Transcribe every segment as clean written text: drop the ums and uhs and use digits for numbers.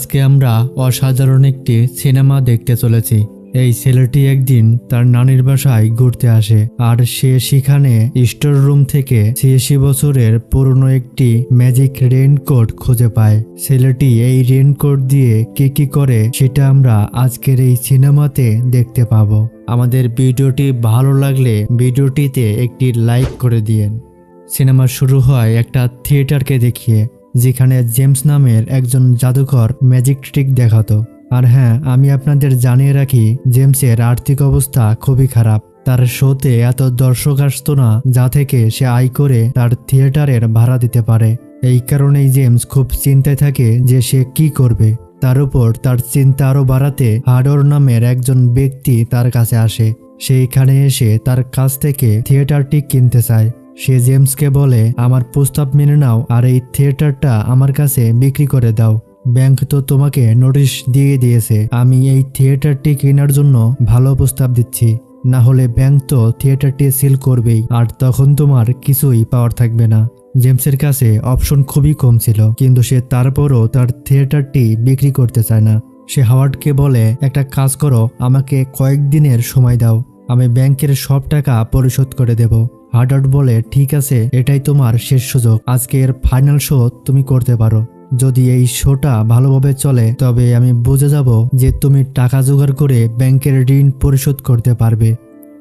আজকে আমরা অসাধারণ একটি সিনেমা দেখতে চলেছি। এই ছেলেটি একদিন তার নানির বাসায় ঘুরতে আসে আর সে সেখানে স্টোর রুম থেকে ৮৬ বছরের পুরনো একটি ম্যাজিক রেইনকোট খুঁজে পায়। ছেলেটি এই রেইনকোট দিয়ে কি করে সেটা আমরা আজকের এই সিনেমাতে দেখতে পাবো। আমাদের ভিডিওটি ভালো লাগলে ভিডিওটিতে একটি লাইক করে দিয়েন। সিনেমা শুরু হয় একটা থিয়েটারকে দেখিয়ে, যেখানে জেমস নামের একজন জাদুকর ম্যাজিক ট্রিক দেখাতো। আর হ্যাঁ, আমি আপনাদের জানিয়ে রাখি, জেমসের আর্থিক অবস্থা খুবই খারাপ। তার শোতে এত দর্শক আসতো না যা থেকে সে আয় করে তার থিয়েটারের ভাড়া দিতে পারে। এই কারণেই জেমস খুব চিন্তায় থাকে যে সে কি করবে। তার উপর তার চিন্তা আরও বাড়াতে হাডর নামের একজন ব্যক্তি তার কাছে আসে। সেইখানে এসে তার কাছ থেকে থিয়েটারটি কিনতে চায়। সে জেমসকে বলে, আমার প্রস্তাব মেনে নাও আর এই থিয়েটারটা আমার কাছে বিক্রি করে দাও। ব্যাংক তো তোমাকে নোটিশ দিয়ে দিয়েছে। আমি এই থিয়েটারটি কেনার জন্য ভালো প্রস্তাব দিচ্ছি, না হলে ব্যাংক তো থিয়েটারটি সিল করবেই আর তখন তোমার কিছুই পাওয়ার থাকবে না। জেমসের কাছে অপশন খুবই কম ছিল, কিন্তু সে তারপরও তার থিয়েটারটি বিক্রি করতে চায় না। সে হাওয়ার্ডকে বলে, একটা কাজ করো, আমাকে কয়েকদিনের সময় দাও, আমি ব্যাংকের সব টাকা পরিশোধ করে দেব। হাওয়ার্ড বলে, ঠিক আছে, এটাই তোমার শেষ সুযোগ। আজকের ফাইনাল শো তুমি করতে পারো। যদি এই শোটা ভালোভাবে চলে তবে আমি বুঝে যাব যে তুমি টাকা জোগাড় করে ব্যাংকের ঋণ পরিশোধ করতে পারবে।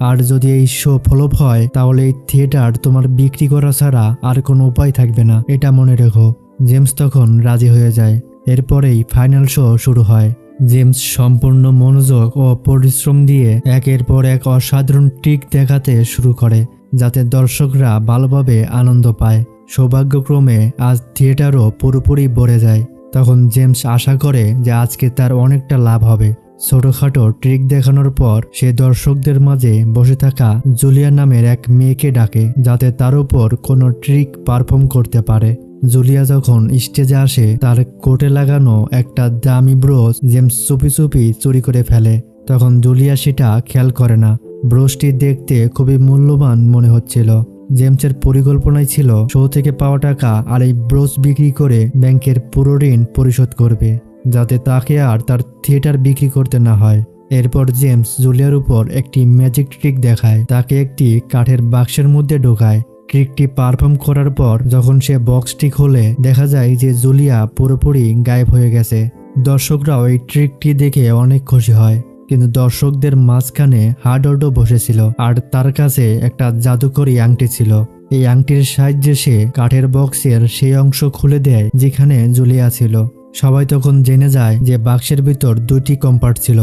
আর যদি এই শো ফ্লপ হয় তাহলে এই থিয়েটার তোমার বিক্রি করা ছাড়া আর কোনো উপায় থাকবে না, এটা মনে রেখো। জেমস তখন রাজি হয়ে যায়। এরপরেই ফাইনাল শো শুরু হয়। জেমস সম্পূর্ণ মনোযোগ ও পরিশ্রম দিয়ে একের পর এক অসাধারণ ট্রিক দেখাতে শুরু করে, যাতে দর্শকরা ভালোভাবে আনন্দ পায়। সৌভাগ্যক্রমে আজ থিয়েটারও পুরোপুরি ভরে যায়। তখন জেমস আশা করে যে আজকে তার অনেকটা লাভ হবে। ছোটখাটো ট্রিক দেখানোর পর সে দর্শকদের মাঝে বসে থাকা জুলিয়া নামের এক মেয়েকে ডাকে, যাতে তার উপর কোনো ট্রিক পারফর্ম করতে পারে। জুলিয়া যখন স্টেজে আসে, তার কোটে লাগানো একটা দামি ব্রোচ জেমস চুপি চুপি চুরি করে ফেলে। তখন জুলিয়া সেটা খেয়াল করে না। ব্রোচটি দেখতে খুবই মূল্যবান মনে হচ্ছিল। জেমসের পরিকল্পনাই ছিল শো থেকে পাওয়া টাকা আর এই ব্রোচ বিক্রি করে ব্যাংকের পুরো ঋণ পরিশোধ করবে, যাতে তাকে আর তার থিয়েটার বিক্রি করতে না হয়। এরপর জেমস জুলিয়ার উপর একটি ম্যাজিক ট্রিক দেখায়, তাকে একটি কাঠের বাক্সের মধ্যে ঢোকায়। ট্রিকটি পারফর্ম করার পর যখন সে বক্সটি খোলে, দেখা যায় যে জুলিয়া পুরোপুরি গায়েব হয়ে গেছে। দর্শকরাও এই ট্রিকটি দেখে অনেক খুশি হয়, কিন্তু দর্শকদের মাঝখানে হাওয়ার্ডও বসেছিল আর তার কাছে একটা জাদুকরী আংটি ছিল। এই আংটির সাহায্যে সে কাঠের বক্সের সেই অংশ খুলে দেয় যেখানে জুলিয়া ছিল। সবাই তখন জেনে যায় যে বাক্সের ভিতর দুটি কম্পার্ট ছিল,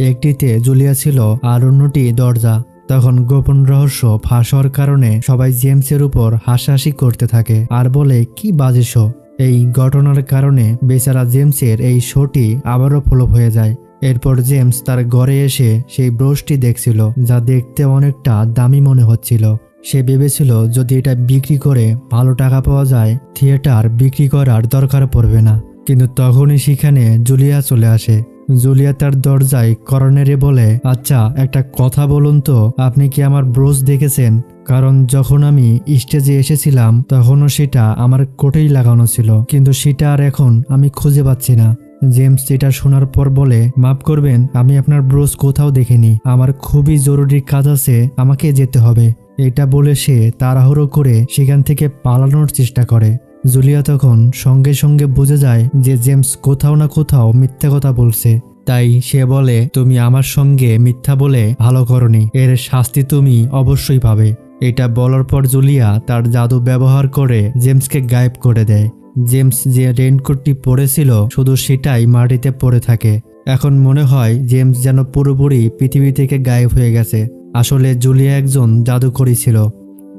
একটিতে জুলিয়া ছিল আর অন্যটি দরজা। তখন গোপন রহস্য ফাঁস হওয়ার কারণে সবাই জেমসের উপর হাসাহাসি করতে থাকে আর বলে, কি বাজে শো। এই ঘটনার কারণে বেচারা জেমসের এই শোটি আবারও ফ্লপ হয়ে যায়। এরপর জেমস তার ঘরে এসে সেই ব্রোচটি দেখছিল, যা দেখতে অনেকটা দামি মনে হচ্ছিল। সে ভেবেছিল যদি এটা বিক্রি করে ভালো টাকা পাওয়া যায়, থিয়েটার বিক্রি করার দরকার পড়বে না। কিন্তু তখনই সেখানে জুলিয়া চলে আসে। জুলিয়া তার দরজায় কর্নারে বলে, আচ্ছা, একটা কথা বলুন তো, আপনি কি আমার ব্রোচ দেখেছেন? কারণ যখন আমি স্টেজে এসেছিলাম তখনও সেটা আমার কোটেই লাগানো ছিল, কিন্তু সেটা আর এখন আমি খুঁজে পাচ্ছি না। জেমস এটা শোনার পর বলে, মাফ করবেন, আমি আপনার ব্রোচ কোথাও দেখিনি। আমার খুবই জরুরি কাজ আছে, আমাকে যেতে হবে। এটা বলে সে তাড়াহুড়ো করে সেখান থেকে পালানোর চেষ্টা করে। জুলিয়া তখন সঙ্গে সঙ্গে বুঝে যায় যে জেমস কোথাও না কোথাও মিথ্যা কথা বলছে। তাই সে বলে, তুমি আমার সঙ্গে মিথ্যা বলে ভালো করনি, এর শাস্তি তুমি অবশ্যই পাবে। এটা বলার পর জুলিয়া তার জাদু ব্যবহার করে জেমসকে গায়েব করে দেয়। জেমস যে রেইনকোটটি পরেছিল শুধু সেটাই মাটিতে পড়ে থাকে। এখন মনে হয় জেমস যেন পুরোপুরি পৃথিবী থেকে গায়েব হয়ে গেছে। আসলে জুলিয়া একজন জাদুকরী ছিল।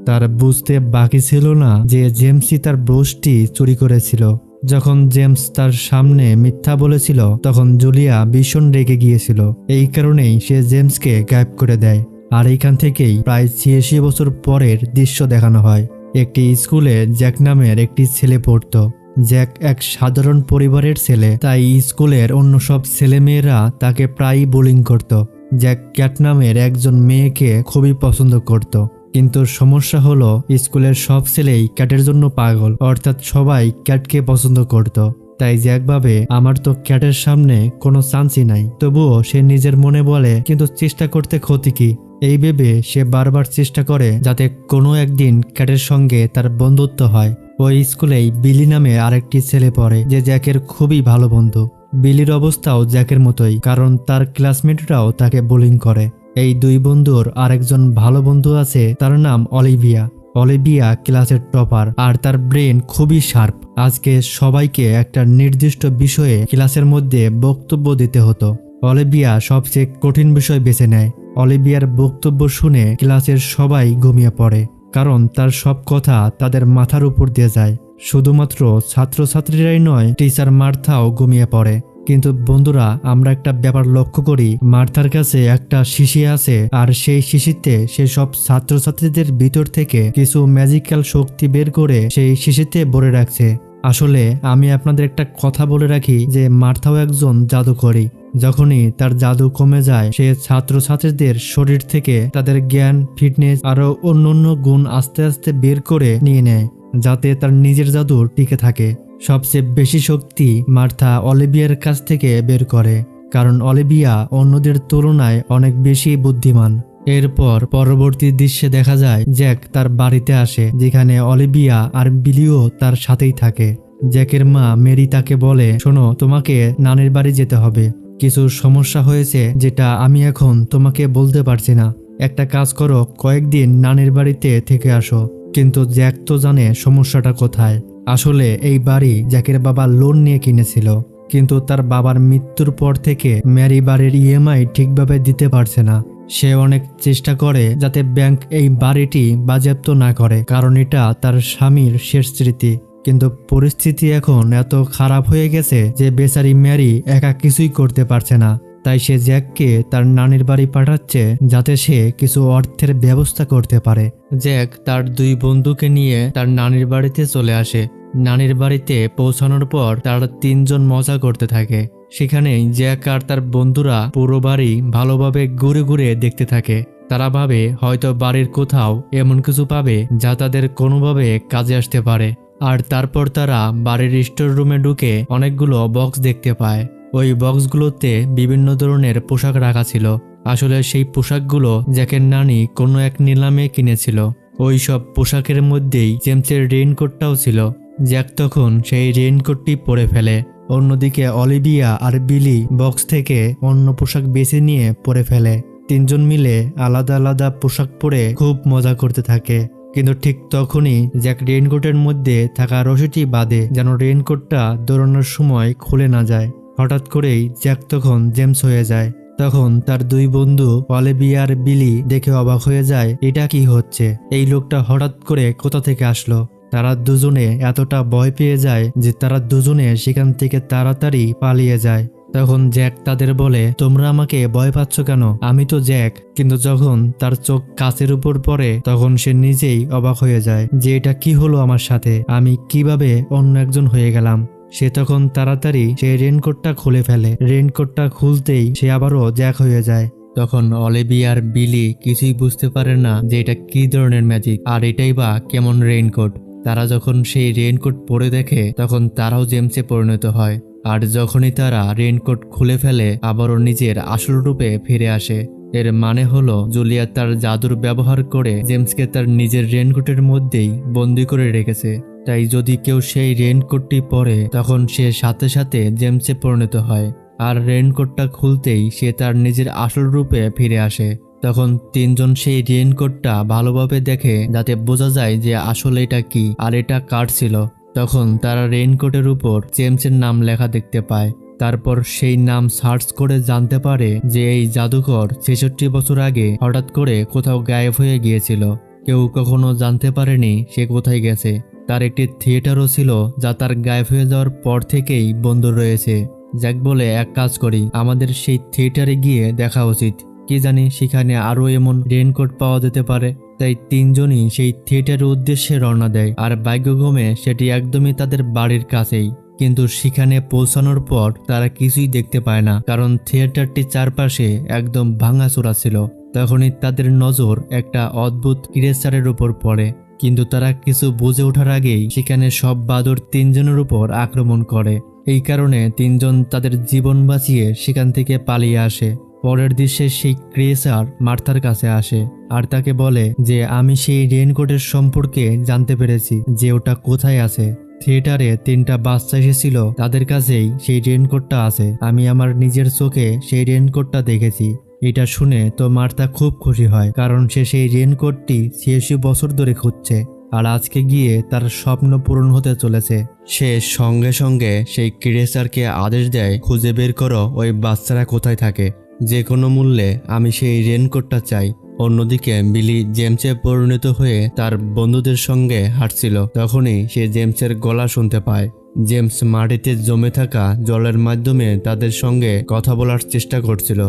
তার বুঝতে বাকি ছিল না যে জেমসই তার ব্রোচটি চুরি করেছিল। যখন জেমস তার সামনে মিথ্যা বলেছিল তখন জুলিয়া ভীষণ রেগে গিয়েছিল। এই কারণেই সে জেমসকে গায়েব করে দেয়। আর এইখান থেকেই প্রায় ৮৬ বছর পরের দৃশ্য দেখানো হয়। একটি স্কুলে জ্যাক নামের একটি ছেলে পড়তো। জ্যাক এক সাধারণ পরিবারের ছেলে, তাই স্কুলের অন্য সব ছেলেমেয়েরা তাকে প্রায়ই বুলিং করত। জ্যাক ক্যাট নামের একজন মেয়েকে খুবই পছন্দ করত, কিন্তু সমস্যা হলো স্কুলের সব ছেলেই ক্যাটের জন্য পাগল, অর্থাৎ সবাই ক্যাটকে পছন্দ করত। তাই জ্যাক ভাবে আমার তো ক্যাটের সামনে কোনো চান্সই নাই। তবুও সে নিজের মনে বলে কিন্তু চেষ্টা করতে ক্ষতি কি। এই ভেবে সে বারবার চেষ্টা করে যাতে কোনো একদিন ক্যাটের সঙ্গে তার বন্ধুত্ব হয়। ওই স্কুলেই বিলি নামে আরেকটি ছেলে পড়ে যে জ্যাকের খুবই ভালো বন্ধু। বিলির অবস্থাও জ্যাকের মতোই, কারণ তার ক্লাসমেটরাও তাকে বোলিং করে। এই দুই বন্ধুর আরেকজন ভালো বন্ধু আছে, তার নাম অলিভিয়া। অলিভিয়া ক্লাসের টপার আর তার ব্রেন খুবই শার্প। আজকে সবাইকে একটা নির্দিষ্ট বিষয়ে ক্লাসের মধ্যে বক্তব্য দিতে হতো। অলিভিয়া সবচেয়ে কঠিন বিষয় বেছে নেয়। অলিভিয়ার বক্তব্য শুনে ক্লাসের সবাই ঘুমিয়ে পড়ে, কারণ তার সব কথা তাদের মাথার উপর দিয়ে যায়। শুধুমাত্র ছাত্রছাত্রীরাই নয়, টিচার মার্থাও ঘুমিয়ে পড়ে। কিন্তু বন্ধুরা, আমরা একটা ব্যাপার লক্ষ্য করি, মার্থার কাছে একটা শিশি আছে, আর সেই শিশিতে সে সব ছাত্রছাত্রীদের ভিতর থেকে কিছু ম্যাজিক্যাল শক্তি বের করে সেই শিশিতে ভরে রাখছে। আসলে আমি আপনাদের একটা কথা বলে রাখি যে মার্থাও একজন জাদুকরী। যখনই তার জাদু কমে যায়, সে ছাত্রছাত্রীদের শরীর থেকে তাদের জ্ঞান, ফিটনেস আরো অন্যান্য গুণ আস্তে আস্তে বের করে নিয়ে নেয়, যাতে তার নিজের জাদু টিকে থাকে। সবচেয়ে বেশি শক্তি মার্থা অলিভিয়ার কাছ থেকে বের করে, কারণ অলিভিয়া অন্যদের তুলনায় অনেক বেশি বুদ্ধিমান। এরপর পরবর্তী দৃশ্যে দেখা যায় জ্যাক তার বাড়িতে আসে, যেখানে অলিভিয়া আর বিলিও তার সাথেই থাকে। জ্যাকের মা মেরি তাকে বলে, শোনো, তোমাকে নানির বাড়ি যেতে হবে। কিছু সমস্যা হয়েছে যেটা আমি এখন তোমাকে বলতে পারছি না। একটা কাজ করো, কয়েকদিন নানির বাড়িতে থেকে আসো। কিন্তু জ্যাক তো জানে সমস্যাটা কোথায়। আসলে এই বাড়ি জ্যাকের বাবা লোন নিয়ে কিনেছিল, কিন্তু তার বাবার মৃত্যুর পর থেকে ম্যারি বাড়ির ইএমআই ঠিকভাবে দিতে পারছে না। সে অনেক চেষ্টা করে যাতে ব্যাংক এই বাড়িটি বাজেয়াপ্ত না করে, কারণ এটা তার স্বামীর শেষ স্মৃতি। কিন্তু পরিস্থিতি এখন এত খারাপ হয়ে গেছে যে বেচারি ম্যারি একা কিছুই করতে পারছে না। তাই সে জ্যাককে তার নানির বাড়ি পাঠাচ্ছে, যাতে সে কিছু অর্থের ব্যবস্থা করতে পারে। জ্যাক তার দুই বন্ধুকে নিয়ে তার নানির বাড়িতে চলে আসে। নানির বাড়িতে পৌঁছানোর পর তারা তিনজন মজা করতে থাকে। সেখানেই জ্যাক আর তার বন্ধুরা পুরো বাড়ি ভালোভাবে ঘুরে ঘুরে দেখতে থাকে। তারা ভাবে হয়তো বাড়ির কোথাও এমন কিছু পাবে যা তাদের কোনোভাবে কাজে আসতে পারে। আর তারপর তারা বাড়ির স্টোর রুমে ঢুকে অনেকগুলো বক্স দেখতে পায়। ওই বক্সগুলোতে বিভিন্ন ধরনের পোশাক রাখা ছিল। আসলে সেই পোশাকগুলো জ্যাকের নানি কোনো এক নিলামে কিনেছিল। ওই সব পোশাকের মধ্যেই জেমসের রেইনকোটটাও ছিল। জ্যাক তখন সেই রেইনকোটটি পরে ফেলে। অন্যদিকে অলিভিয়া আর বিলি বক্স থেকে অন্য পোশাক বেছে নিয়ে পরে ফেলে। তিনজন মিলে আলাদা আলাদা পোশাক পরে খুব মজা করতে থাকে। কিন্তু ঠিক তখনই জ্যাক রেইনকোটের মধ্যে থাকা রশিটি বাঁধে, যেন রেইনকোটটা দৌড়ানোর সময় খুলে না যায়। হঠাৎ করেই জ্যাক তখন জেমস হয়ে যায়। তখন তার দুই বন্ধু অলিভিয়া আর বিলি দেখে অবাক হয়ে যায়, এটা কি হচ্ছে? এই লোকটা হঠাৎ করে কোথা থেকে আসলো? তারা দুজনে এতটা ভয় পেয়ে যায় যে তারা দুজনে সেখান থেকে তাড়াতাড়ি পালিয়ে যায়। তখন জ্যাক তাদের বলে, তোমরা আমাকে ভয় পাচ্ছ কেন? আমি তো জ্যাক। কিন্তু যখন তার চোখ কাচের উপর পড়ে, তখন সে নিজেই অবাক হয়ে যায় যে এটা কি হলো আমার সাথে, আমি কিভাবে অন্য একজন হয়ে গেলাম। সে তখন তাড়াতাড়ি সেই রেইনকোটটা খুলে ফেলে। রেইনকোটটা খুলতেই সে আবারও জ্যাক হয়ে যায়। তখন অলিভিয়া আর বিলি কিছুই বুঝতে পারে না যে এটা কি ধরনের ম্যাজিক, আর এটাই বা কেমন রেইনকোট। তারা যখন সেই রেইনকোট পরে দেখে, তখন তারাও জেমসে পরিণত হয়। আর যখনই তারা রেইনকোট খুলে ফেলে, আবারও নিজের আসল রূপে ফিরে আসে। এর মানে হলো জুলিয়া তার জাদুর ব্যবহার করে জেমসকে তার নিজের রেইনকোটের মধ্যেই বন্দি করে রেখেছে। তাই যদি কেউ সেই রেইনকোটটি পরে, তখন সে সাথে সাথে জেমসে পরিণত হয়। আর রেইনকোটটা খুলতেই সে তার নিজের আসল রূপে ফিরে আসে। তখন তিনজন সেই রেইনকোটটা ভালোভাবে দেখে, যাতে বোঝা যায় যে আসলে এটা কি আর এটা কার ছিল। তখন তারা রেইনকোটের উপর জেমসের নাম লেখা দেখতে পায়। তারপর সেই নাম সার্চ করে জানতে পারে যে এই জাদুকর 66 বছর আগে হঠাৎ করে কোথাও গায়েব হয়ে গিয়েছিল। কেউ কখনো জানতে পারেনি সে কোথায় গেছে। তার একটি থিয়েটারও ছিল, যা তার গায়েব হয়ে যাওয়ার পর থেকেই বন্ধ রয়েছে। জ্যাক বলে, এক কাজ করি, আমাদের সেই থিয়েটারে গিয়ে দেখা উচিত। কি জানি সেখানে আরো এমন রেইনকোট পাওয়া যেতে পারে। তাই তিনজনই সেই থিয়েটারের উদ্দেশ্যে রওনা দেয়। আর ভাগ্যক্রমে সেটি একদমই তাদের বাড়ির কাছেই। কিন্তু সেখানে পৌঁছানোর পর তারা কিছুই দেখতে পায় না, কারণ থিয়েটারটির চারপাশে একদম ভাঙাচোরা ছিল। তখনই তাদের নজর একটা অদ্ভুত ক্রিয়েচারের উপর পড়ে। কিন্তু তারা কিছু বুঝে ওঠার আগেই সেখানে সব বাদর তিনজনের উপর আক্রমণ করে। এই কারণে তিনজন তাদের জীবন বাঁচিয়ে সেখান থেকে পালিয়ে আসে। পরের দৃশ্যে সেই ক্রিয়েচার মার্থার কাছে আসে আর তাকে বলে যে আমি সেই রেইনকোটের সম্পর্কে জানতে পেরেছি যে ওটা কোথায় আছে। থিয়েটারে 3টা বাচ্চা এসেছিল, তাদের কাছেই সেই রেইনকোটটা আছে। আমি আমার নিজের চোখে সেই রেইনকোটটা দেখেছি। এটা শুনে তো মার্থা খুব খুশি হয়, কারণ সে সেই রেইনকোটটি 86 বছর ধরে খুঁজছে আর আজকে গিয়ে তার স্বপ্ন পূরণ হতে চলেছে। সে সঙ্গে সঙ্গে সেই ক্রিয়েচারকে আদেশ দেয়, খুঁজে বের করো ওই বাচ্চারা কোথায় থাকে, যে কোনো মূল্যে আমি সেই রেইনকোটটা চাই। অন্যদিকে বিলি জেমসে পরিণত হয়ে তার বন্ধুদের সঙ্গে হাঁটছিল। তখনই সে জেমসের গলা শুনতে পায়। জেমস মাটিতে জমে থাকা জলের মাধ্যমে তাদের সঙ্গে কথা বলার চেষ্টা করছিল।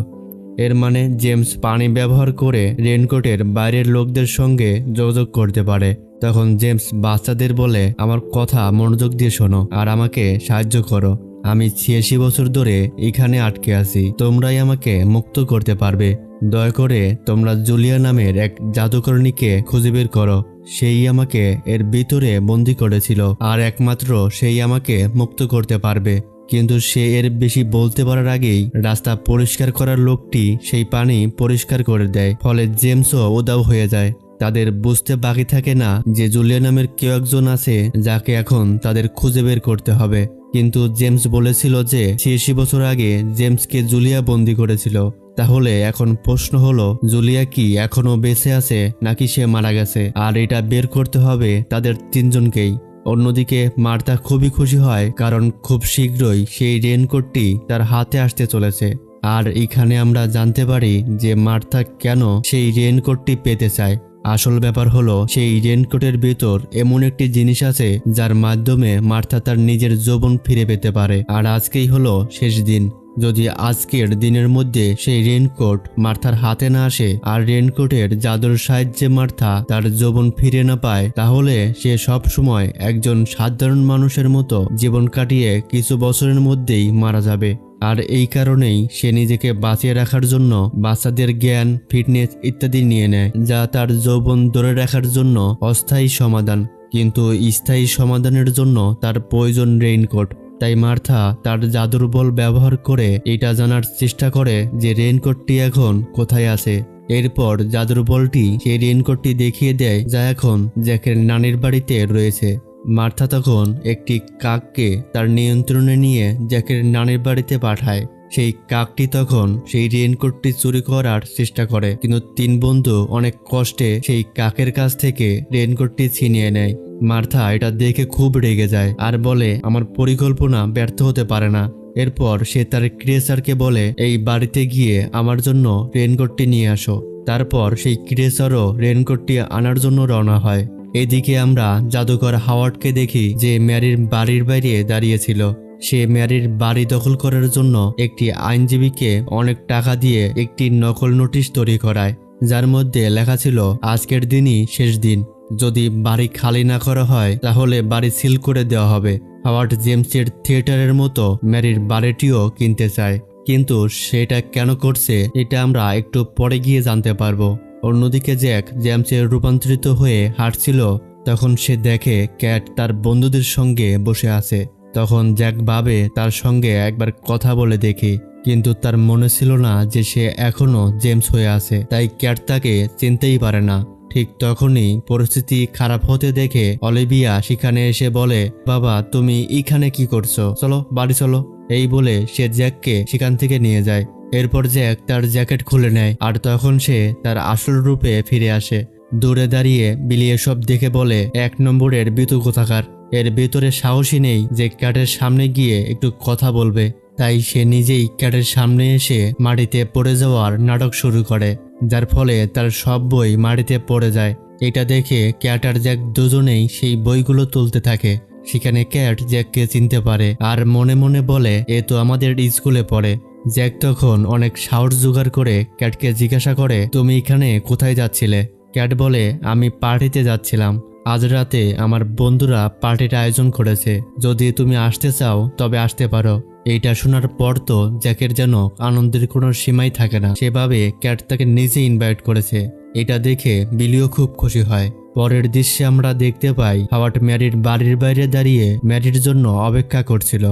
এর মানে জেমস পানি ব্যবহার করে রেইনকোটের বাইরের লোকদের সঙ্গে যোগাযোগ করতে পারে। তখন জেমস বাচ্চাদের বলে, আমার কথা মনোযোগ দিয়ে শোনো আর আমাকে সাহায্য করো। আমি 86 বছর ধরে এখানে আটকে আছি, তোমরাই আমাকে মুক্ত করতে পারবে। দয়া করে তোমরা জুলিয়া নামের এক জাদুকরণীকে খুঁজে বের করো। সেই আমাকে এর ভিতরে বন্দি করেছিল আর একমাত্র সেই আমাকে মুক্ত করতে পারবে। কিন্তু সে এর বেশি বলতে পারার আগেই রাস্তা পরিষ্কার করার লোকটি সেই পানি পরিষ্কার করে দেয়। ফলে জেমসও উধাও হয়ে যায়। তাদের বুঝতে বাকি থাকে না যে জুলিয়া নামের কেউ একজন আছে যাকে এখন তাদের খুঁজে বের করতে হবে। কিন্তু জেমস বলেছিল যে 86 বছর আগে জেমসকে জুলিয়া বন্দি করেছিল। তাহলে এখন প্রশ্ন হলো, জুলিয়া কি এখনো বেঁচে আছে নাকি সে মারা গেছে? আর এটা বের করতে হবে তাদের তিনজনকেই। অন্যদিকে মার্থা খুবই খুশি হয়, কারণ খুব শীঘ্রই সেই রেইনকোটটি তার হাতে আসতে চলেছে। আর এখানে আমরা জানতে পারি যে মার্থা কেন সেই রেইনকোটটি পেতে চায়। আসল ব্যাপার হলো, সেই রেইনকোটের ভিতর এমন একটি জিনিস আছে যার মাধ্যমে মার্থা তার নিজের যৌবন ফিরে পেতে পারে। আর আজকেই হলো শেষ দিন। যদি আজকের দিনের মধ্যে সেই রেইনকোট মার্থার হাতে না আসে আর রেইনকোটের জাদুর সাহায্যে মার্থা তার যৌবন ফিরে না পায়, তাহলে সে সব সময় একজন সাধারণ মানুষের মতো জীবন কাটিয়ে কিছু বছরের মধ্যেই মারা যাবে। আর এই কারণেই সে নিজেকে বাঁচিয়ে রাখার জন্য বাচ্চাদের জ্ঞান, ফিটনেস ইত্যাদি নিয়ে নেয়, যা তার যৌবন ধরে রাখার জন্য অস্থায়ী সমাধান। কিন্তু স্থায়ী সমাধানের জন্য তার প্রয়োজন রেইনকোট। তাই মার্থা তার জাদুর বল ব্যবহার করে এটা জানার চেষ্টা করে যে রেইনকোটটি এখন কোথায় আছে। এরপর জাদুর বলটি সেই রেইনকোটটি দেখিয়ে দেয় যা এখন জ্যাকের নানির বাড়িতে রয়েছে। মার্থা তখন একটি কাককে তার নিয়ন্ত্রণে নিয়ে জ্যাকের নানির বাড়িতে পাঠায়। সেই কাকটি তখন সেই রেইনকোটটি চুরি করার চেষ্টা করে, কিন্তু 3 বন্ধু অনেক কষ্টে সেই কাকের কাছ থেকে রেইনকোটটি ছিনিয়ে নেয়। মার্থা এটা দেখে খুব রেগে যায় আর বলে, আমার পরিকল্পনা ব্যর্থ হতে পারে না। এরপর সে তার ক্রিয়েচারকে বলে, এই বাড়িতে গিয়ে আমার জন্য রেইনকোটটি নিয়ে আসো। তারপর সেই ক্রিয়েচারও রেইনকোটটি আনার জন্য রওনা হয়। এদিকে আমরা জাদুকর হাওয়ার্ডকে দেখি যে ম্যারির বাড়ির বাইরে দাঁড়িয়েছিল। সে ম্যারির বাড়ি দখল করার জন্য একটি আইনজীবীকে অনেক টাকা দিয়ে একটি নকল নোটিশ তৈরি করায়, যার মধ্যে লেখা ছিল, আজকের দিনই শেষ দিন। যদি বাড়ি খালি না করা হয় তাহলে বাড়ি সিল করে দেওয়া হবে। হাওয়ার্ড জেমসের থিয়েটারের মতো ম্যারির বাড়িটিও কিনতে চায়, কিন্তু সেটা কেন করছে এটা আমরা একটু পরে গিয়ে জানতে পারবো। অন্যদিকে জ্যাক জেমসের রূপান্তরিত হয়ে হাঁটছিল। তখন সে দেখে ক্যাট তার বন্ধুদের সঙ্গে বসে আছে। তখন জ্যাক ভাবে তার সঙ্গে একবার কথা বলে দেখি, কিন্তু তার মনে ছিল না যে সে এখনো জেমস হয়ে আছে, তাই ক্যাট তাকে চিনতেই পারে না। ঠিক তখনই পরিস্থিতি খারাপ হতে দেখে অলিভিয়া সেখানে এসে বলে, বাবা তুমি এখানে কি করছো, চলো বাড়ি চলো। এই বলে সে জ্যাককে সেখান থেকে নিয়ে যায়। এরপর জ্যাক তার জ্যাকেট খুলে নেয় আর তখন সে তার আসল রূপে ফিরে আসে। দূরে দাঁড়িয়ে বিলি এসব দেখে বলে, 1 নম্বরের বিতু কোথাকার, এর ভেতরে সাহসী নেই যে ক্যাটের সামনে গিয়ে একটু কথা বলবে। তাই সে নিজেই ক্যাটের সামনে এসে মাটিতে পড়ে যাওয়ার নাটক শুরু করে, যার ফলে তার সব বই মাটিতে পড়ে যায়। এটা দেখে ক্যাট আর জ্যাক দুজনেই সেই বইগুলো তুলতে থাকে। সেখানে ক্যাট জ্যাককে চিনতে পারে আর মনে মনে বলে, এ তো আমাদের স্কুলে পড়ে। জ্যাক তখন অনেক সাহস জোগাড় করে ক্যাটকে জিজ্ঞাসা করে, তুমি এখানে কোথায় যাচ্ছিলে? ক্যাট বলে, আমি পার্টিতে যাচ্ছিলাম। আজ রাতে আমার বন্ধুরা পার্টির আয়োজন করেছে, যদি তুমি আসতে চাও তবে আসতে পারো। এইটা শোনার পর তো জ্যাকের যেন আনন্দের কোনো সীমাই থাকে না। সেভাবে ক্যাট তাকে নিজে ইনভাইট করেছে। এটা দেখে বিলিও খুব খুশি হয়। পরের দৃশ্যে আমরা দেখতে পাই হাওয়ার্ড ম্যারির বাড়ির বাইরে দাঁড়িয়ে ম্যারির জন্য অপেক্ষা করছিল।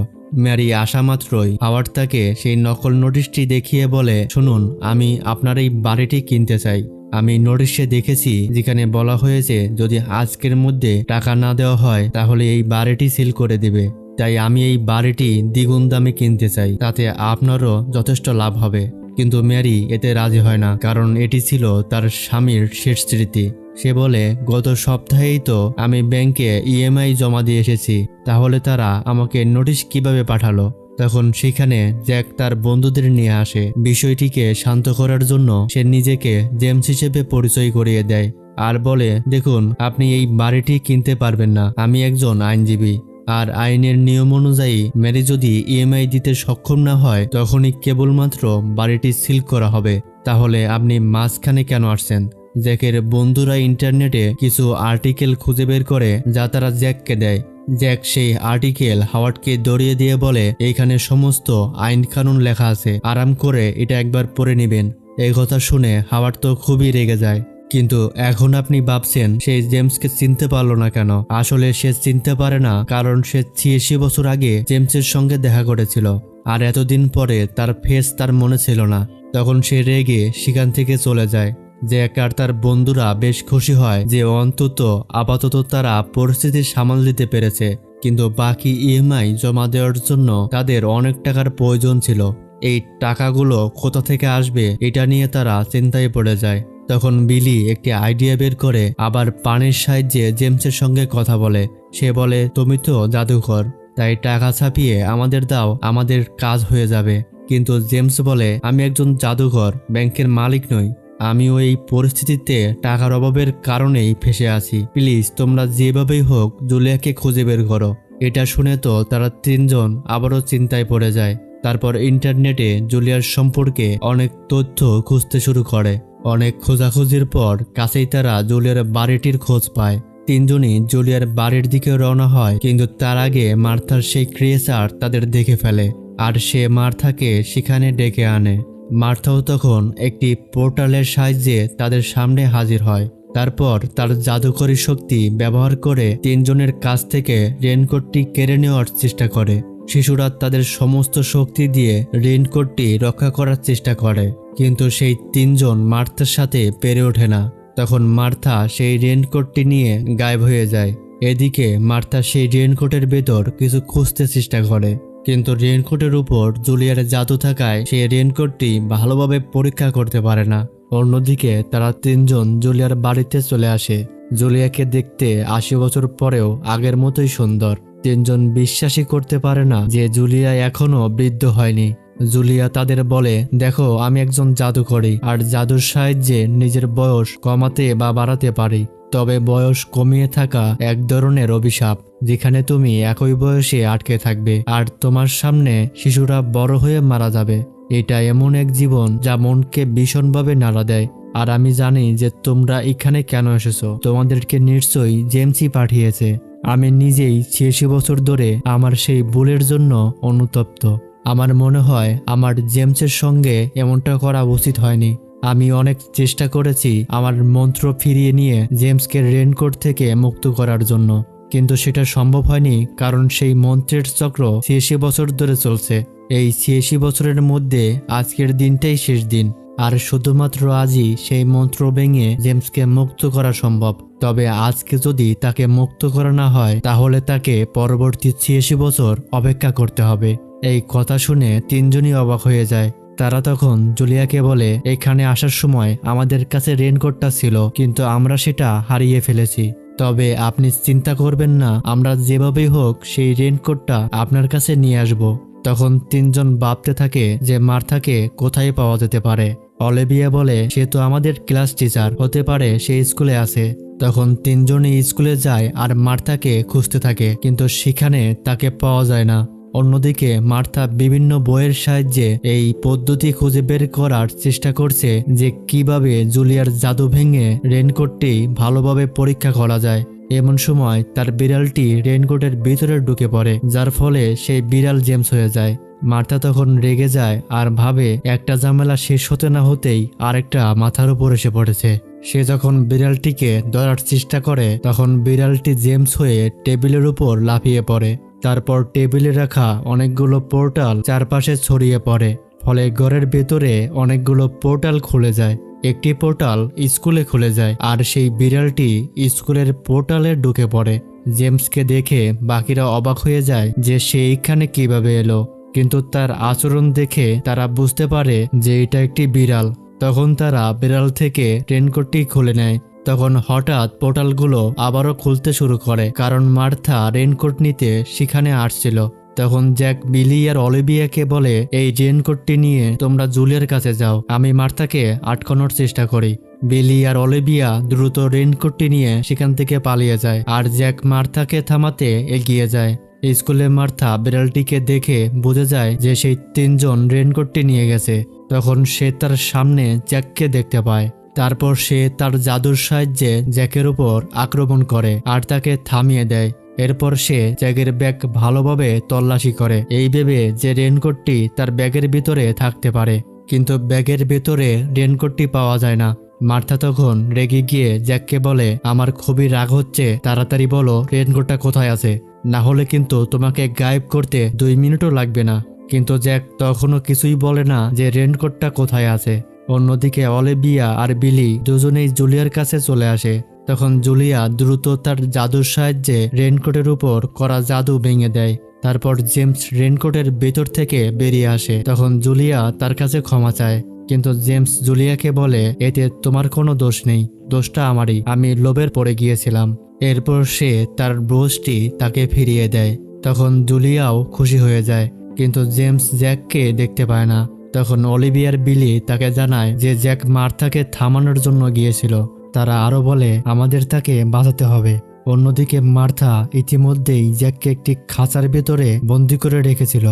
ম্যারি আসা মাত্রই হাওয়ার্ড তাকে সেই নকল নোটিশটি দেখিয়ে বলে, শুনুন, আমি আপনার এই বাড়িটি কিনতে চাই। আমি নোটিশে দেখেছি যেখানে বলা হয়েছে যদি আজকের মধ্যে টাকা না দেওয়া হয় তাহলে এই বাড়িটি সিল করে দেবে। তাই আমি এই বাড়িটি দ্বিগুণ দামে কিনতে চাই, তাতে আপনারও যথেষ্ট লাভ হবে। কিন্তু ম্যারি এতে রাজি হয় না, কারণ এটি ছিল তার স্বামীর শেষ স্মৃতি। সে বলে, গত সপ্তাহেই তো আমি ব্যাংকে ইএমআই জমা দিয়ে এসেছি, তাহলে তারা আমাকে নোটিশ কিভাবে পাঠালো? তখন সেখানে জ্যাক তার বন্ধুদের নিয়ে আসে। বিষয়টিকে শান্ত করার জন্য সে নিজেকে জেমস হিসেবে পরিচয় করিয়ে দেয় আর বলে, দেখুন, আপনি এই বাড়িটি কিনতে পারবেন না, আমি একজন আইনজীবী। আর আইনের নিয়ম অনুযায়ী ম্যারি যদি ইএমআই দিতে সক্ষম না হয় তখনই কেবলমাত্র বাড়িটি সিল করা হবে। তাহলে আপনি মাঝখানে কেন আসছেন? জ্যাকের বন্ধুরা ইন্টারনেটে কিছু আর্টিকেল খুঁজে বের করে যা তারা জ্যাককে দেয়। জ্যাক সেই আর্টিকেল হাওয়ার্ডকে দড়িয়ে দিয়ে বলে, এইখানে সমস্ত আইন কানুন লেখা আছে, আরাম করে এটা একবার পড়ে নেবেন। এই কথা শুনে হাওয়ার্ড তো খুবই রেগে যায়। কিন্তু এখন আপনি ভাবছেন সেই জেমসকে চিনতে পারলো না কেন? আসলে সে চিনতে পারে না, কারণ সে 86 বছর আগে জেমসের সঙ্গে দেখা করেছিল, আর এতদিন পরে তার ফেস তার মনে ছিল না। তখন সে রেগে সেখান থেকে চলে যায়। জ্যাক আর তার বন্ধুরা বেশ খুশি হয় যে অন্তত আপাতত তারা পরিস্থিতি সামাল দিতে পেরেছে, কিন্তু বাকি ইএমআই জমা দেওয়ার জন্য তাদের অনেক টাকার প্রয়োজন ছিল। এই টাকাগুলো কোথা থেকে আসবে এটা নিয়ে তারা চিন্তায় পড়ে যায়। তখন বিলি একটি আইডিয়া বের করে আবার পানির সাহায্যে জেমসের সঙ্গে কথা বলে। সে বলে, তুমি তো জাদুকর, তাই টাকা ছাপিয়ে আমাদের দাও, আমাদের কাজ হয়ে যাবে। কিন্তু জেমস বলে, আমি একজন জাদুকর, ব্যাংকের মালিক নই। আমিও এই পরিস্থিতিতে টাকার অভাবের কারণেই ফেসে আছি। প্লিজ তোমরা যেভাবেই হোক জুলিয়াকে খুঁজে বের করো। এটা শুনে তো তারা তিনজন আবারও চিন্তায় পড়ে যায়। তারপর ইন্টারনেটে জুলিয়ার সম্পর্কে অনেক তথ্য খুঁজতে শুরু করে। অনেক খোঁজাখুঁজির পর কাছেই তারা জুলিয়ার বাড়িটির খোঁজ পায়। তিনজনই জুলিয়ার বাড়ির দিকে রওনা হয়, কিন্তু তার আগে মার্থার সেই ক্রিয়েচার তাদের দেখে ফেলে আর সে মার্থাকে সেখানে ডেকে আনে। মার্থাও তখন একটি পোর্টালের সাহায্যে তাদের সামনে হাজির হয়। তারপর তার জাদুকরী শক্তি ব্যবহার করে তিনজনের কাছ থেকে রেইনকোটটি কেড়ে নেওয়ার চেষ্টা করে। শিশুরা তাদের সমস্ত শক্তি দিয়ে রেইনকোটটি রক্ষা করার চেষ্টা করে, কিন্তু সেই তিনজন মার্থার সাথে পেরে ওঠে না। তখন মার্থা সেই রেইনকোটটি নিয়ে গায়েব হয়ে যায়। এদিকে মার্থা সেই রেইনকোটের ভেতর কিছু খুঁজতে চেষ্টা করে, কিন্তু রেইনকোটের উপর জুলিয়ার জাদু থাকায় সেই রেইনকোটটি ভালোভাবে পরীক্ষা করতে পারে না। অন্যদিকে তারা তিনজন জুলিয়ার বাড়িতে চলে আসে। জুলিয়াকে দেখতে 80 বছর পরেও আগের মতোই সুন্দর। তিনজন বিশ্বাসই করতে পারে না যে জুলিয়া এখনো বৃদ্ধ হয়নি। জুলিয়া তাদের বলে, দেখো, আমি একজন জাদুকরী আর জাদুর সাহায্যে নিজের বয়স কমাতে বা বাড়াতে পারি। তবে বয়স কমিয়ে থাকা এক ধরনের অভিশাপ, যেখানে তুমি একই বয়সে আটকে থাকবে আর তোমার সামনে শিশুরা বড় হয়ে মারা যাবে। এটা এমন এক জীবন যা মনকে ভীষণভাবে নাড়া দেয়। আর আমি জানি যে তোমরা এখানে কেন এসেছো। তোমাদেরকে নিশ্চয়ই জেমসই পাঠিয়েছে। আমি নিজেই 86 বছর ধরে আমার সেই ভুলের জন্য অনুতপ্ত। আমার মনে হয় আমার জেমসের সঙ্গে এমনটা করা উচিত হয়নি। আমি অনেক চেষ্টা করেছি আমার মন্ত্র ফিরিয়ে নিয়ে জেমসকে রেইনকোট থেকে মুক্ত করার জন্য, কিন্তু সেটা সম্ভব হয়নি, কারণ সেই মন্ত্রের চক্র 86 বছর ধরে চলছে। এই 86 বছরের মধ্যে আজকের দিনটাই শেষ দিন, আর শুধুমাত্র আজই সেই মন্ত্র ভেঙে জেমসকে মুক্ত করা সম্ভব। তবে আজকে যদি তাকে মুক্ত করা না হয় তাহলে তাকে পরবর্তী 86 বছর অপেক্ষা করতে হবে। এই কথা শুনে তিনজনই অবাক হয়ে যায়। তারা তখন জুলিয়াকে বলে, এখানে আসার সময় আমাদের কাছে রেইনকোটটা ছিল, কিন্তু আমরা সেটা হারিয়ে ফেলেছি। তবে আপনি চিন্তা করবেন না, আমরা যেভাবেই হোক সেই রেইনকোটটা আপনার কাছে নিয়ে আসব। তখন তিনজন ভাবতে থাকে যে মার্থাকে কোথায় পাওয়া যেতে পারে। অলিভিয়া বলে, সে তো আমাদের ক্লাস টিচার, হতে পারে সে স্কুলে আছে। তখন তিনজনই স্কুলে যায় আর মার্থাকে খুঁজতে থাকে, কিন্তু সেখানে তাকে পাওয়া যায় না। অন্যদিকে মার্থা বিভিন্ন বইয়ের সাহায্যে এই পদ্ধতি খুঁজে বের করার চেষ্টা করছে যে কিভাবে জুলিয়ার জাদু ভেঙে রেইনকোটটি ভালোভাবে পরীক্ষা করা যায়। এমন সময় তার বিড়ালটি রেইনকোটের ভিতরে ঢুকে পড়ে, যার ফলে সেই বিড়াল জেমস হয়ে যায়। মার্থা তখন রেগে যায় আর ভাবে একটা ঝামেলা শেষ হতে না হতেই আরেকটা মাথার উপর এসে পড়েছে। সে যখন বিড়ালটিকে ধরার চেষ্টা করে তখন বিড়ালটি জেমস হয়ে টেবিলের উপর লাফিয়ে পড়ে। তারপর টেবিলে রাখা অনেকগুলো পোর্টাল চারপাশে ছড়িয়ে পড়ে, ফলে ঘরের ভেতরে অনেকগুলো পোর্টাল খুলে যায়। একটি পোর্টাল স্কুলে খুলে যায় আর সেই বিড়ালটি স্কুলের পোর্টালে ঢুকে পড়ে। জেমসকে দেখে বাকিরা অবাক হয়ে যায় যে সে এখানে কিভাবে এলো, কিন্তু তার আচরণ দেখে তারা বুঝতে পারে যে এটা একটি বিড়াল। তখন তারা বিড়াল থেকে রেনকোটটি খুলে নেয়। তখন হঠাৎ পোর্টালগুলো আবারও খুলতে শুরু করে, কারণ মার্থা রেনকোট নিতে সেখানে আসছিল। তখন জ্যাক বিলি আর অলিভিয়াকে বলে, এই রেনকোটটি নিয়ে তোমরা জুলিয়ার কাছে যাও, আমি মার্থাকে আটকানোর চেষ্টা করি। বিলি আর অলিভিয়া দ্রুত রেনকোটটি নিয়ে সেখান থেকে পালিয়ে যায় আর জ্যাক মার্থাকে থামাতে এগিয়ে যায়। স্কুলে মার্থা বিড়ালটিকে দেখে বুঝে যায় যে সেই তিনজন রেনকোটটি নিয়ে গেছে। তখন সে তার সামনে জ্যাককে দেখতে পায়। তারপর সে তার জাদুর সাহায্যে জ্যাকের উপর আক্রমণ করে আর তাকে থামিয়ে দেয়। এরপর সে জ্যাকের ব্যাগ ভালোভাবে তল্লাশি করে, এই ভেবে যে রেনকোটটি তার ব্যাগের ভিতরে থাকতে পারে। কিন্তু ব্যাগের ভেতরে রেনকোটটি পাওয়া যায় না। মার্থা তখন রেগে গিয়ে জ্যাককে বলে, আমার খুবই রাগ হচ্ছে, তাড়াতাড়ি বলো রেনকোটটা কোথায় আছে, না হলে কিন্তু তোমাকে গায়েব করতে 2 মিনিটও লাগবে না। কিন্তু জ্যাক তখনও কিছুই বলে না যে রেনকোটটা কোথায় আছে। অন্যদিকে অলিভিয়া আর বিলি দুজনেই জুলিয়ার কাছে চলে আসে। তখন জুলিয়া দ্রুত তার জাদুর সাহায্যে রেনকোটের উপর করা জাদু ভেঙে দেয়। তারপর জেমস রেনকোটের ভেতর থেকে বেরিয়ে আসে। তখন জুলিয়া তার কাছে ক্ষমা চায়, কিন্তু জেমস জুলিয়াকে বলে, এতে তোমার কোনো দোষ নেই, দোষটা আমারই, আমি লোভের পড়ে গিয়েছিলাম। এরপর সে তার ব্রোচটি তাকে ফিরিয়ে দেয়। তখন জুলিয়াও খুশি হয়ে যায়, কিন্তু জেমস জ্যাককে দেখতে পায় না। তখন অলিভিয়ার বিলি তাকে জানায় যে জ্যাক মার্থাকে থামানোর জন্য গিয়েছিল। তারা আরও বলে, আমাদের তাকে বাঁচাতে হবে। অন্যদিকে মার্থা ইতিমধ্যেই জ্যাককে একটি খাঁচার ভেতরে বন্দি করে রেখেছিল।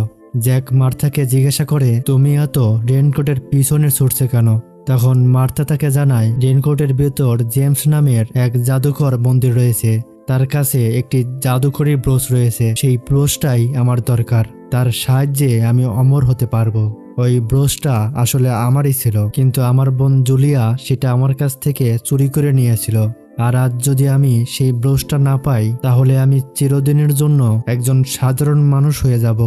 জ্যাক মার্থাকে জিজ্ঞাসা করে, তুমি এত রেনকোটের পিছনে ছুটছে কেন? তখন মার্থা তাকে জানায়, রেনকোটের ভেতর জেমস নামের এক জাদুকর বন্দী রয়েছে, তার কাছে একটি জাদুকরি ব্রোচ রয়েছে, সেই ব্রোচটাই আমার দরকার, তার সাহায্যে আমি অমর হতে পারবো। ওই ব্রোচটা আসলে আমারই ছিল, কিন্তু আমার বোন জুলিয়া সেটা আমার কাছ থেকে চুরি করে নিয়েছিল। আর আজ যদি আমি সেই ব্রোচটা না পাই, তাহলে আমি চিরদিনের জন্য একজন সাধারণ মানুষ হয়ে যাব।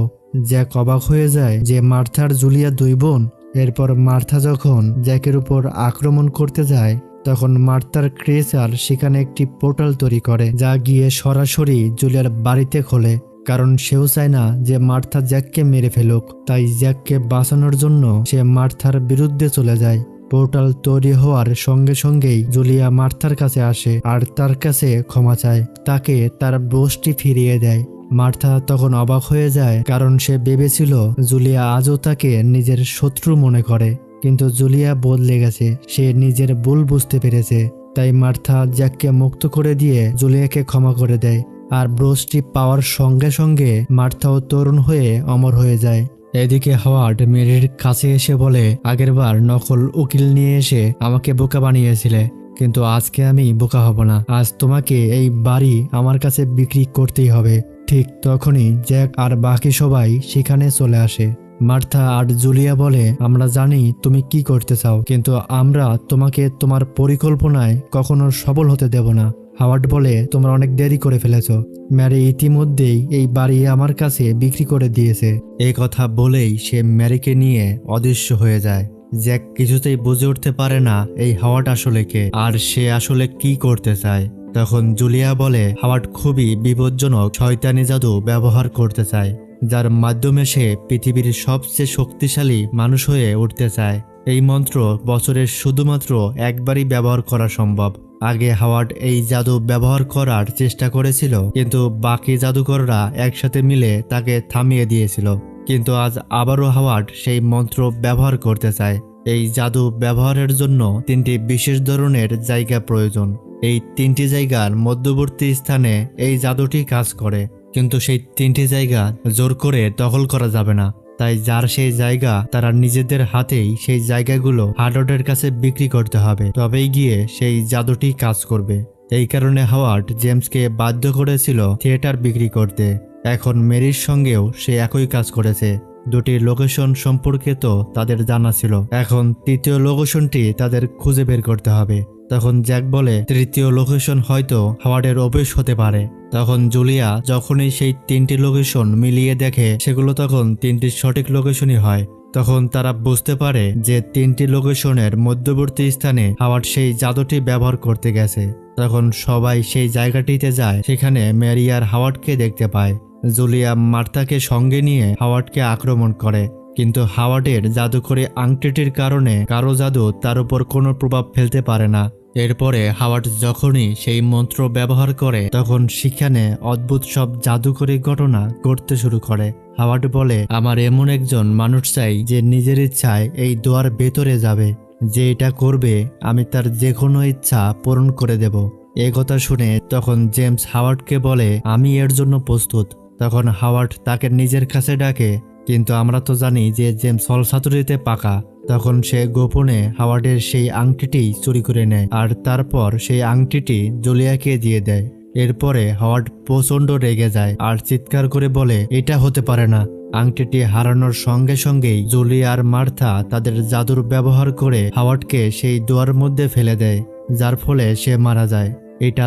জ্যাক অবাক হয়ে যায় যে মার্থার জুলিয়া 2 বোন। এরপর মার্থা যখন জ্যাকের উপর আক্রমণ করতে যায়, তখন মার্থার ক্রেসার সেখানে একটি পোর্টাল তৈরি করে, যা গিয়ে সরাসরি জুলিয়ার বাড়িতে খোলে। কারণ সেও চায় না যে মার্থা জ্যাককে মেরে ফেলুক, তাই জ্যাককে বাঁচানোর জন্য সে মার্থার বিরুদ্ধে চলে যায়। পোর্টাল তৈরি হওয়ার সঙ্গে সঙ্গেই জুলিয়া মার্থার কাছে আসে আর তার কাছে ক্ষমা চায়, তাকে তার ব্রোচটি ফিরিয়ে দেয়। মার্থা তখন অবাক হয়ে যায়, কারণ সে ভেবেছিল জুলিয়া আজও তাকে নিজের শত্রু মনে করে। কিন্তু জুলিয়া বদলে গেছে, সে নিজের ভুল বুঝতে পেরেছে। তাই মার্থা জ্যাককে মুক্ত করে দিয়ে জুলিয়াকে ক্ষমা করে দেয়। আর ব্রোচটি পাওয়ার সঙ্গে সঙ্গে মার্থাও তরুণ হয়ে অমর হয়ে যায়। এদিকে হাওয়ার্ড মেরির কাছে এসে বলে, আগেরবার নকল উকিল নিয়ে এসে আমাকে বোকা বানিয়েছিলে, কিন্তু আজকে আমি বোকা হব না, আজ তোমাকে এই বাড়ি আমার কাছে বিক্রি করতেই হবে। ঠিক তখনই জ্যাক আর বাকি সবাই সেখানে চলে আসে। মার্থা আর জুলিয়া বলে, আমরা জানি তুমি কি করতে চাও, কিন্তু আমরা তোমাকে তোমার পরিকল্পনায় কখনো সফল হতে দেব না। হাওয়ার্ড বলে, তোমরা অনেক দেরি করে ফেলেছ, ম্যারি ইতিমধ্যেই এই বাড়ি আমার কাছে বিক্রি করে দিয়েছে। এই কথা বলেই সে ম্যারিকে নিয়ে অদৃশ্য হয়ে যায়। জ্যাক কিছুতেই বুঝে উঠতে পারে না এই হাওয়ার্ড আসলে কে, আর সে আসলে কি করতে চায়। তখন জুলিয়া বলে, হাওয়ার্ড খুবই বিপজ্জনক শয়তানি জাদু ব্যবহার করতে চায়, যার মাধ্যমে সে পৃথিবীর সবচেয়ে শক্তিশালী মানুষ হয়ে উঠতে চায়। এই মন্ত্র বছরের শুধুমাত্র একবারই ব্যবহার করা সম্ভব। আগে হাওয়ার্ড এই জাদু ব্যবহার করার চেষ্টা করেছিল, কিন্তু বাকি জাদুকররা একসাথে মিলে তাকে থামিয়ে দিয়েছিল। কিন্তু আজ আবারও হাওয়ার্ড সেই মন্ত্র ব্যবহার করতে চায়। এই জাদু ব্যবহারের জন্য 3টি বিশেষ ধরনের জায়গা প্রয়োজন। এই 3টি জায়গার মধ্যবর্তী স্থানে এই জাদুটি কাজ করে, কিন্তু সেই 3টি জায়গা জোর করে দখল করা যাবে না। তাই যার সেই জায়গা, তারা নিজেদের হাতেই সেই জায়গাগুলো হার্ডওয়ার্ডের কাছে বিক্রি করতে হবে, তবেই গিয়ে সেই জাদুটি কাজ করবে। এই কারণে হাওয়ার্ড জেমসকে বাধ্য করেছিল থিয়েটার বিক্রি করতে। এখন মেরির সঙ্গেও সে একই কাজ করেছে। 2টি লোকেশন সম্পর্কে তো তাদের জানা ছিল, এখন 3য় লোকেশনটি তাদের খুঁজে বের করতে হবে। তখন জ্যাক বলে তৃতীয় লোকেশন হয়তো হাওয়ার্ডের অফিস হতে পারে। তখন জুলিয়া যখনই সেই 3টি লোকেশন মিলিয়ে দেখে সেগুলো তখন 3টি সঠিক লোকেশনই হয়। তখন তারা বুঝতে পারে যে 3টি লোকেশনের মধ্যবর্তী স্থানে হাওয়ার্ড সেই জাদুটি ব্যবহার করতে গেছে। তখন সবাই সেই জায়গাটিতে যায়, সেখানে ম্যারি আর হাওয়ার্ডকে দেখতে পায়। জুলিয়া মার্থাকে সঙ্গে নিয়ে হাওয়ার্ডকে আক্রমণ করে, কিন্তু হাওয়ার্ডের জাদুকরী আংটিটির কারণে কারো জাদু তার উপর কোনো প্রভাব ফেলতে পারে না। এরপরে হাওয়ার্ড যখনই সেই মন্ত্র ব্যবহার করে তখন সেখানে অদ্ভুত সব জাদুকরী ঘটনা ঘটতে শুরু করে। হাওয়ার্ড বলে, আমার এমন একজন মানুষ চাই যে নিজের ইচ্ছায় এই দোয়ার ভেতরে যাবে, যে এটা করবে আমি তার যে কোনো ইচ্ছা পূরণ করে দেব। এ কথা শুনে তখন জেমস হাওয়ার্ডকে বলে, আমি এর জন্য প্রস্তুত। তখন হাওয়ার্ড তাকে নিজের কাছে ডাকে, কিন্তু আমরা তো জানি যে জেমস ছলচাতুরিতে পাকা। তখন সে গোপনে হাওয়ার্ডের সেই আংটিটি চুরি করে নেয় আর তারপর সেই আংটিটি জুলিয়াকে দিয়ে দেয়। এরপরে হাওয়ার্ড প্রচণ্ড রেগে যায় আর চিৎকার করে বলে, এটা হতে পারে না। আংটিটি হারানোর সঙ্গে সঙ্গেই জুলিয়া আর মার্থা তাদের জাদুর ব্যবহার করে হাওয়ার্ডকে সেই দোয়ার মধ্যে ফেলে দেয়, যার ফলে সে মারা যায়। এটা